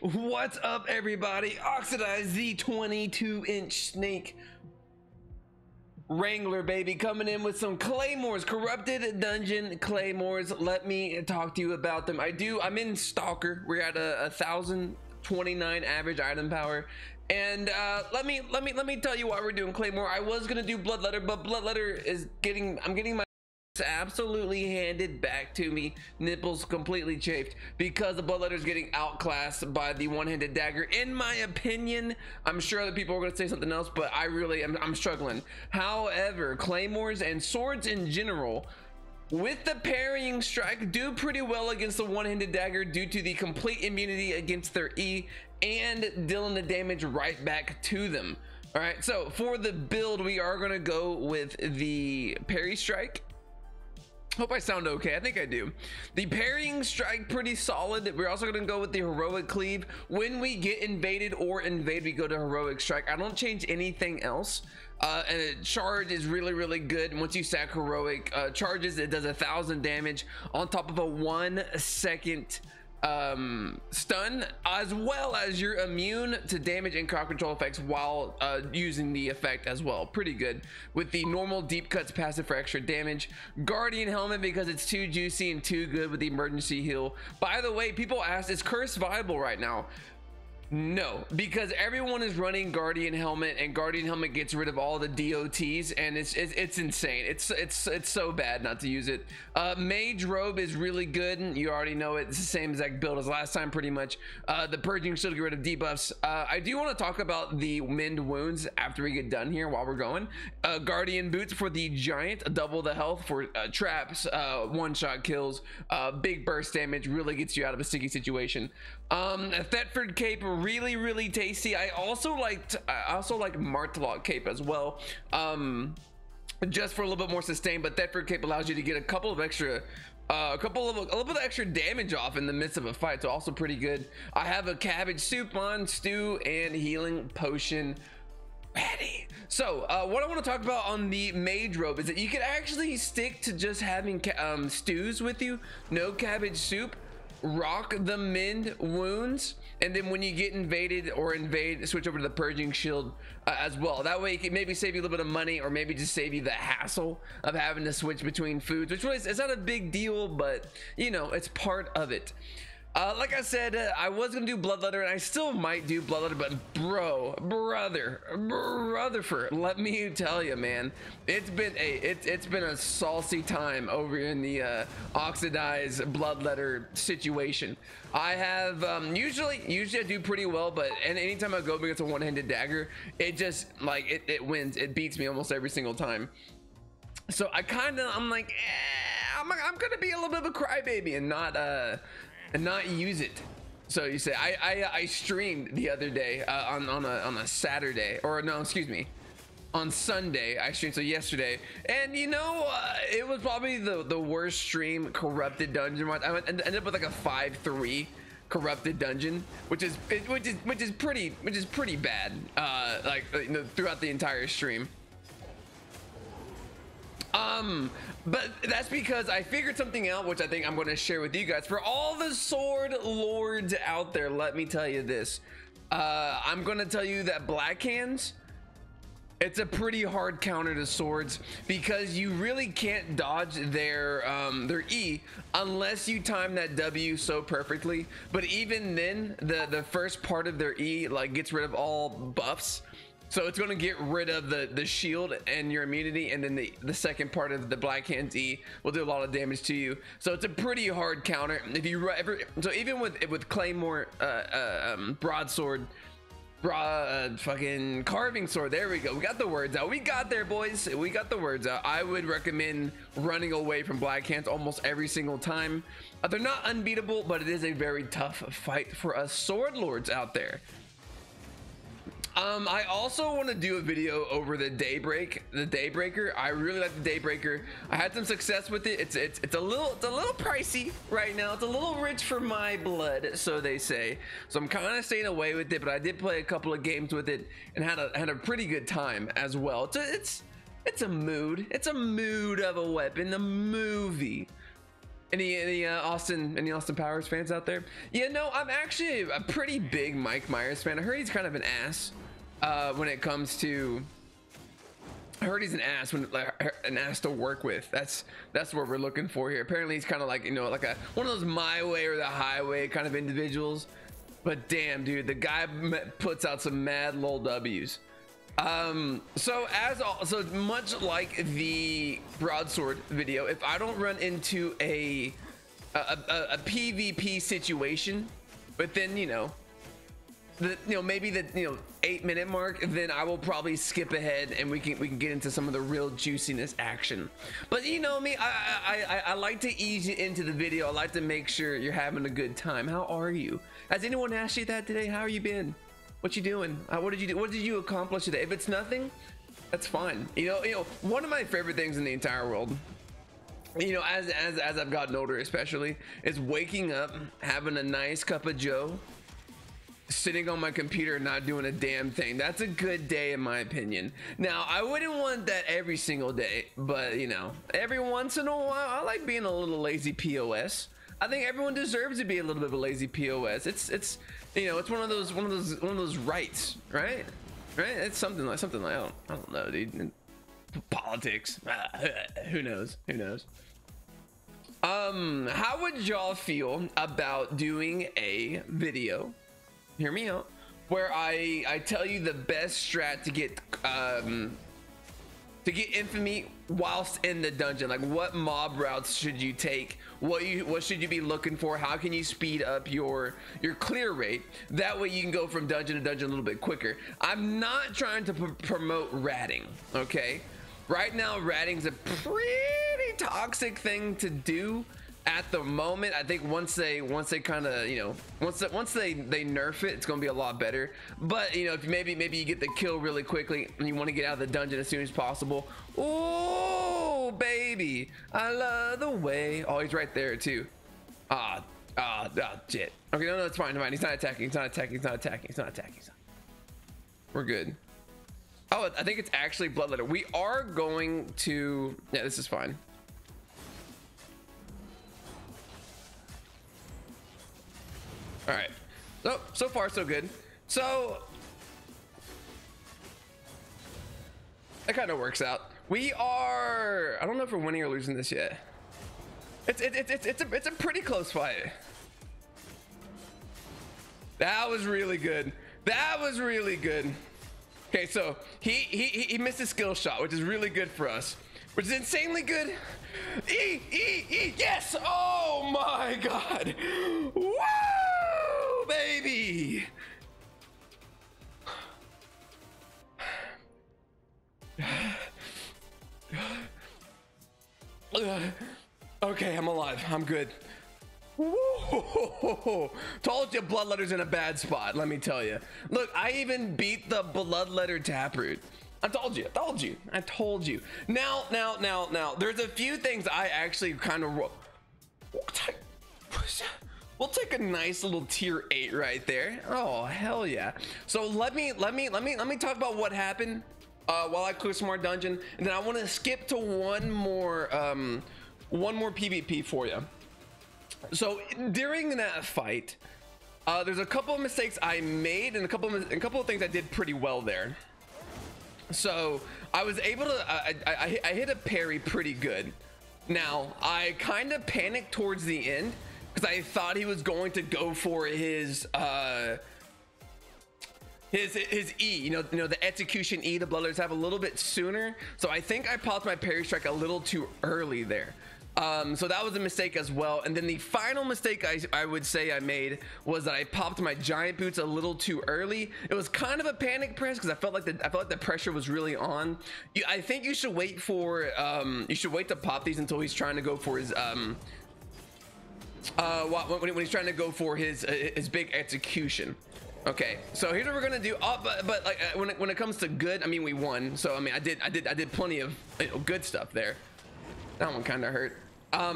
What's up, everybody? Oxydize, the 22-inch snake wrangler, baby, coming in with some claymores, corrupted dungeon claymores. Let me talk to you about them. I'm in Stalker. We're at a 1029 average item power, and let me tell you why we're doing claymore. I was gonna do bloodletter, but bloodletter is I'm getting my absolutely handed back to me, nipples completely chafed, because the bloodletter is getting outclassed by the one-handed dagger, in my opinion. I'm sure other people are going to say something else, but I'm struggling. However, claymores and swords in general with the parrying strike do pretty well against the one-handed dagger due to the complete immunity against their E and dealing the damage right back to them. All right, so for the build, we are going to go with the parry strike. Hope I sound okay. I think I do. The parrying strike, pretty solid. We're also going to go with the heroic cleave. When we get invaded or invade, we go to heroic strike. I don't change anything else. And a charge is really good. Once you stack heroic charges, it does 1,000 damage on top of a 1 second stun, as well as you're immune to damage and crowd control effects while using the effect as well. Pretty good with the normal deep cuts passive for extra damage. Guardian helmet, because it's too juicy and too good with the emergency heal. By the way, people ask, is curse viable right now? No, because everyone is running Guardian helmet, and Guardian helmet gets rid of all the DOTs, and it's insane. It's so bad not to use it. Mage robe is really good, and you already know it. It's the same exact build as last time, pretty much. The purging should get rid of debuffs. I do want to talk about the mend wounds after we get done here while we're going. Guardian boots for the giant, double the health for traps, one-shot kills, big burst damage, really gets you out of a sticky situation. A Thetford cape, really tasty. I also like Martlock cape as well, just for a little bit more sustain. But Thetford cape allows you to get a little bit of extra damage off in the midst of a fight, so also pretty good. I have a cabbage soup on, stew, and healing potion ready. So what I want to talk about on the mage robe is that you can actually stick to just having stews with you, no cabbage soup, rock the mend wounds, and then when you get invaded or switch over to the purging shield as well. That way it can maybe save you a little bit of money, or maybe just save you the hassle of having to switch between foods, which really is not a big deal, but you know, it's part of it. Like I said, I was gonna do bloodletter, and I still might do bloodletter, but brother, let me tell you, man, it's been a saucy time over in the Oxydize bloodletter situation. I have usually I do pretty well, but anytime I go up against a one-handed dagger, it just it wins. It beats me almost every single time. So I'm like, I'm gonna be a little bit of a crybaby and not use it. So you say I streamed the other day on a Saturday, or no, excuse me, on Sunday I streamed, so yesterday, and you know, it was probably the worst stream corrupted dungeon. I ended up with like a 5-3 corrupted dungeon, which is pretty bad, you know, throughout the entire stream. But that's because I figured something out, which I think I'm going to share with you guys. For all the sword lords out there, let me tell you this. I'm going to tell you that black hands, it's a pretty hard counter to swords, because you really can't dodge their E unless you time that W so perfectly. But even then, the first part of their E gets rid of all buffs. So it's going to get rid of the shield and your immunity, and then the second part of the Black Hand's E will do a lot of damage to you. So it's a pretty hard counter. If you so even with Claymore, broadsword, fucking carving sword, there we go. We got the words out. We got there, boys. We got the words out. I would recommend running away from Black Hands almost every single time. They're not unbeatable, but it is a very tough fight for us sword lords out there. I also want to do a video over the Daybreaker. I really like the Daybreaker. I had some success with it. It's a little pricey right now. It's a little rich for my blood, so they say. So I'm kind of staying away with it, but I did play a couple of games with it and had a pretty good time as well. It's a mood. It's a mood of a weapon. The movie. Any Austin Powers fans out there? Yeah, no, I'm actually a pretty big Mike Myers fan. I heard he's kind of an ass when it comes to. I heard he's an ass to work with. That's what we're looking for here. Apparently he's kind of like, you know, like one of those my way or the highway kind of individuals. But damn, dude, the guy puts out some mad lol W's. So much like the broadsword video, if I don't run into a PvP situation, but then maybe the 8-minute mark, then I will probably skip ahead and we can get into some of the real juiciness action. But you know me, I like to ease you into the video. I like to make sure you're having a good time. How are you? Has anyone asked you that today? How are you been? What you doing? What did you do? What did you accomplish today? If it's nothing, that's fine. You know, one of my favorite things in the entire world, as I've gotten older especially, is waking up, having a nice cup of joe, sitting on my computer, not doing a damn thing. That's a good day in my opinion. Now, I wouldn't want that every single day, but every once in a while, I like being a little lazy POS. I think everyone deserves to be a little bit of a lazy POS. It's one of those rights, right? It's something like I don't know, dude. Politics. Who knows? How would y'all feel about doing a video? Hear me out. Where I tell you the best strat to get infamy whilst in the dungeon. Like, what mob routes should you take? What should you be looking for? How can you speed up your clear rate? That way you can go from dungeon to dungeon a little bit quicker. I'm not trying to promote ratting, okay? Right now, ratting's a pretty toxic thing to do at the moment. I think once they kind of once they nerf it, it's gonna be a lot better. But if maybe you get the kill really quickly and you want to get out of the dungeon as soon as possible. Oh baby, I love the way. Oh, he's right there too. Shit. Okay, no, it's fine. He's not attacking. We're good. Oh, I think it's actually bloodletter. We are going to. Yeah, this is fine. All right, so far so good. So that kind of works out. We are. I don't know if we're winning or losing this yet. It's a pretty close fight. That was really good. Okay, so he missed a skill shot, which is really good for us. Which is insanely good. Yes! Oh my god! Woo! Baby! Okay, I'm alive. I'm good. Woo! Told you bloodletter's in a bad spot, let me tell you. Look, I even beat the bloodletter taproot. I told you. Now, there's a few things I actually kind of we'll take a nice little tier 8 right there. Oh, hell yeah. So let me talk about what happened while I clear some more dungeon, and then I want to skip to one more PvP for you. So during that fight, there's a couple of mistakes I made and a couple of things I did pretty well there. So I was able to I hit a parry pretty good. Now I kind of panicked towards the end because I thought he was going to go for his E, the execution E the bloodletters have a little bit sooner. So I think I popped my parry strike a little too early there. So that was a mistake as well. And then the final mistake I would say I made was that I popped my giant boots a little too early. It was kind of a panic press because I felt like the pressure was really on. I think you should wait to pop these until he's trying to go for his when he's trying to go for his big execution. Okay, so here's what we're gonna do. But like when it comes to good, I mean we won. So I mean I did plenty of good stuff there. That one kind of hurt.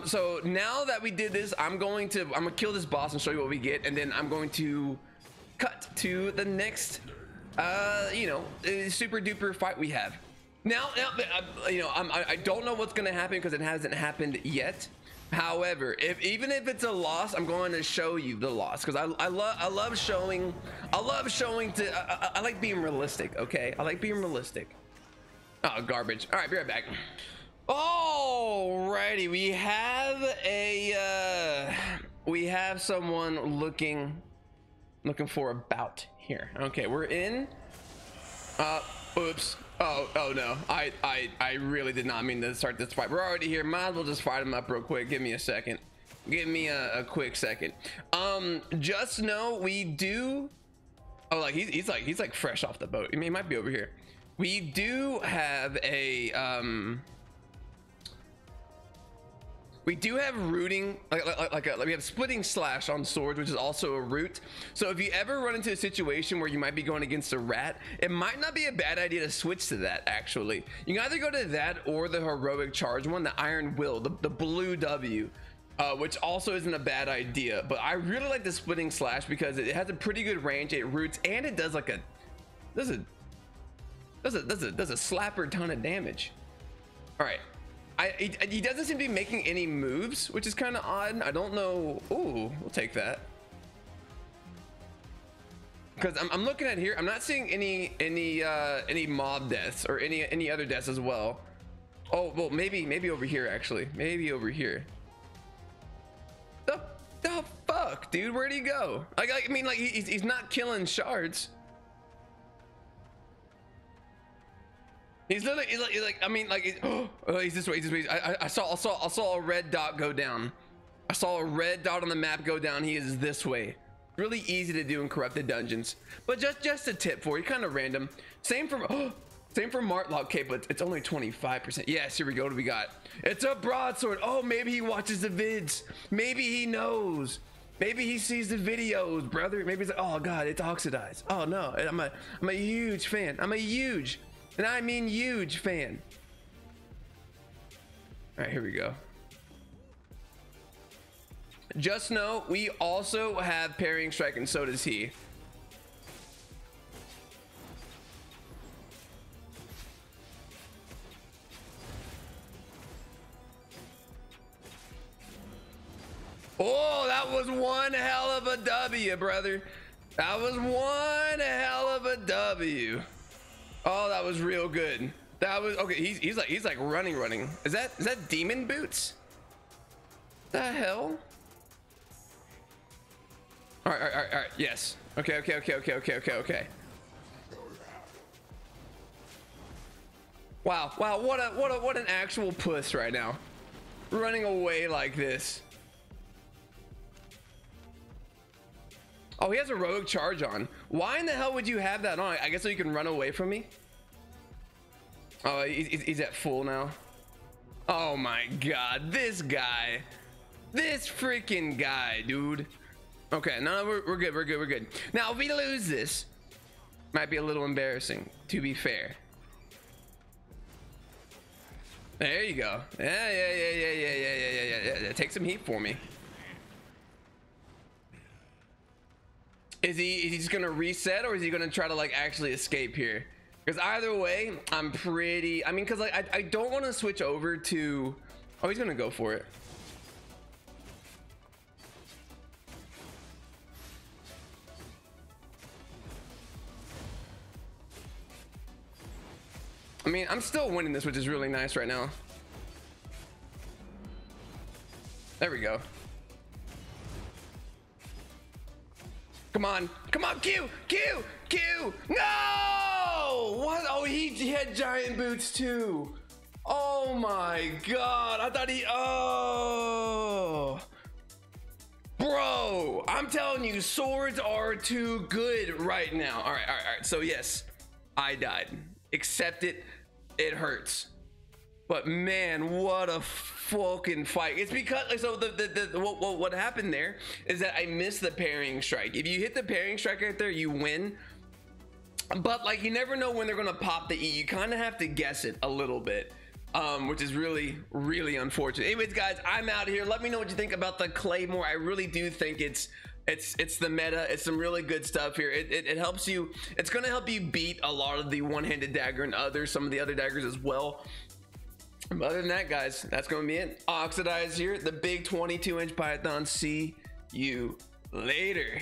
So now that we did this, I'm gonna kill this boss and show you what we get, and then I'm going to cut to the next super duper fight we have. Now I don't know what's gonna happen because it hasn't happened yet. However, even if it's a loss, I'm going to show you the loss because I love showing. I like being realistic. Okay, I like being realistic. Oh, garbage. All right, be right back. Alrighty, we have someone looking for a bout here. Okay, we're in. Oops. Oh no, I really did not mean to start this fight. We're already here. Might as well just fight him up real quick. Give me a second. Give me a quick second. Just know we do. Oh, like he's like fresh off the boat. I mean, he might be over here. We do have a we do have rooting, we have splitting slash on swords, which is also a root. So if you ever run into a situation where you might be going against a rat, it might not be a bad idea to switch to that. Actually, you can either go to that or the heroic charge one, the iron will, the blue W, which also isn't a bad idea. But I really like the splitting slash because it has a pretty good range. It roots and it does like does a slapper ton of damage. All right. He doesn't seem to be making any moves, which is kind of odd. I don't know. Ooh, we'll take that. Because I'm looking at here, I'm not seeing any mob deaths or any other deaths as well. Oh well, maybe over here actually. Maybe over here. The fuck, dude? Where'd he go? I mean, like he's not killing shards. He's literally, he's like, I mean, like, oh, he's this way, he's this way. I saw a red dot go down. I saw a red dot on the map go down. He is this way. Really easy to do in corrupted dungeons, but just a tip for you, kind of random. Same for Martlock. Okay, but it's only 25%. Yes, here we go. What do we got? It's a broadsword. Oh, maybe he watches the vids. Maybe he knows. Maybe he sees the videos, brother. Maybe he's like, oh god, it's Oxydize. Oh no, I'm a huge fan. I'm a huge. And I mean huge fan. All right, here we go. Just know we also have parrying strike, and so does he. Oh, that was one hell of a W, brother. That was one hell of a W. Oh, that was real good. That was okay. He's like running. Is that demon boots? The hell? All right. Yes. Okay. Wow. What an actual puss right now. Running away like this. Oh, he has a rogue charge on. Why in the hell would you have that on? I guess so you can run away from me. Oh, he's at full now. Oh my god, this guy. This freaking guy, dude. Okay, no, we're good. Now, if we lose this, might be a little embarrassing, to be fair. There you go. Yeah. Take some heat for me. Is he just gonna reset, or is he gonna try to like actually escape here? Because either way, I'm pretty. I mean, because like I don't want to switch over to. Oh, he's gonna go for it. I mean, I'm still winning this, which is really nice right now. There we go. Come on, Q! No! What? Oh, he had giant boots too. Oh my god, I thought he, oh. Bro, I'm telling you, swords are too good right now. All right. So yes, I died. Accept it. It hurts. But man, what a fucking fight. It's because, so what happened there is that I missed the parrying strike. If you hit the parrying strike right there, you win. But like, you never know when they're gonna pop the E. You kind of have to guess it a little bit, which is really unfortunate. Anyways, guys, I'm out of here. Let me know what you think about the Claymore. I really do think it's the meta. It's some really good stuff here. It helps you. It's gonna help you beat a lot of the one-handed dagger and some of the other daggers as well. Other than that, guys, that's going to be it. Oxidize here, the big 22-inch python. See you later.